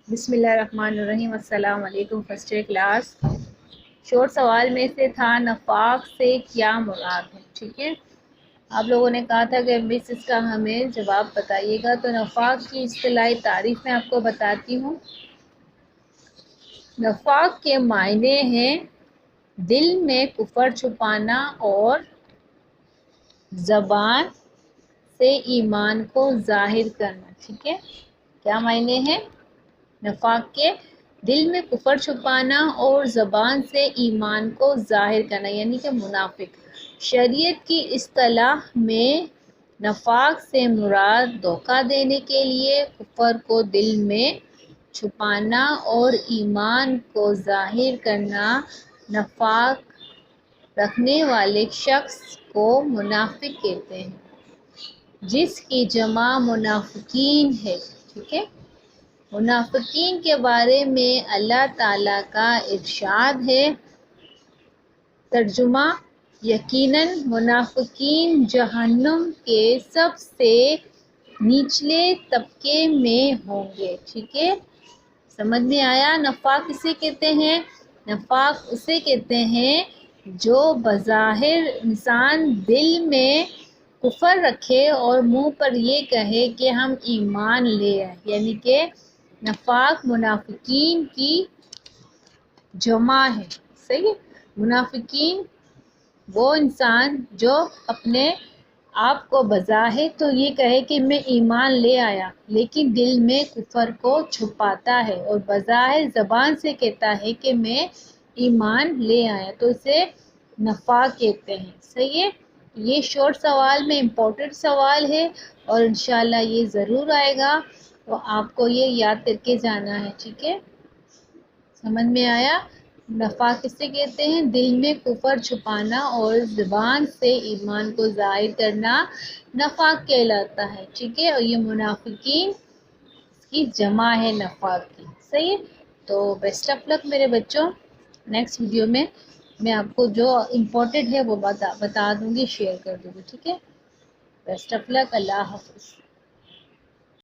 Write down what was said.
بسم اللہ الرحمن الرحیم۔ السلام علیکم فرسٹ ایئر کلاس۔ شورٹ سوال میں سے تھا نفاق سے کیا مراد ہے، ٹھیک ہے۔ آپ لوگوں نے کہا تھا کہ مس اس کا ہمیں جواب بتائیے گا، تو نفاق کی اصطلاحی تعریف میں آپ کو بتاتی ہوں۔ نفاق کے معنی ہیں دل میں کفر چھپانا اور زبان سے ایمان کو ظاہر کرنا، ٹھیک ہے۔ کیا معنی ہے؟ نفاق کے دل میں کفر چھپانا اور زبان سے ایمان کو ظاہر کرنا، یعنی کہ منافق۔ شریعت کی اصطلاح میں نفاق سے مراد دھوکہ دینے کے لیے کفر کو دل میں چھپانا اور ایمان کو ظاہر کرنا۔ نفاق رکھنے والے شخص کو منافق کہتے ہیں، جس کی جمع منافقین ہے، ٹھیک ہے۔ منافقین کے بارے میں اللہ تعالیٰ کا ارشاد ہے، ترجمہ: یقیناً منافقین جہنم کے سب سے نچلے طبقے میں ہوں گے، ٹھیک ہے۔ سمجھ میں آیا؟ نفاق کسے کہتے ہیں؟ نفاق اسے کہتے ہیں جو بظاہر انسان دل میں کفر رکھے اور منہ پر یہ کہے کہ ہم ایمان لے آئے، یعنی کہ نفاق منافقین کی جمع ہے، صحیح۔ منافقین وہ انسان جو اپنے آپ کو بظاہر تو یہ کہے کہ میں ایمان لے آیا، لیکن دل میں کفر کو چھپاتا ہے اور بظاہر زبان سے کہتا ہے کہ میں ایمان لے آیا، تو اسے نفاق کہتے ہیں، صحیح ہے۔ یہ شورٹ سوال میں امپورٹنٹ سوال ہے اور انشاءاللہ یہ ضرور آئے گا، تو آپ کو یہ یاد کر کے جانا ہے، ٹھیک ہے۔ سمجھ میں آیا؟ نفاق کسے کہتے ہیں؟ دل میں کفر چھپانا اور زبان سے ایمان کو ظاہر کرنا نفاق کہلاتا ہے، ٹھیک ہے۔ اور یہ منافقین کی جمع ہے نفاق کی، صحیح ہے۔ تو بیسٹ آف لک میرے بچوں، نیکسٹ ویڈیو میں آپ کو جو امپورٹنٹ ہے وہ بتا دوں گی، شیئر کر دوں گی، ٹھیک ہے۔ بیسٹ آف لک، اللہ حافظ۔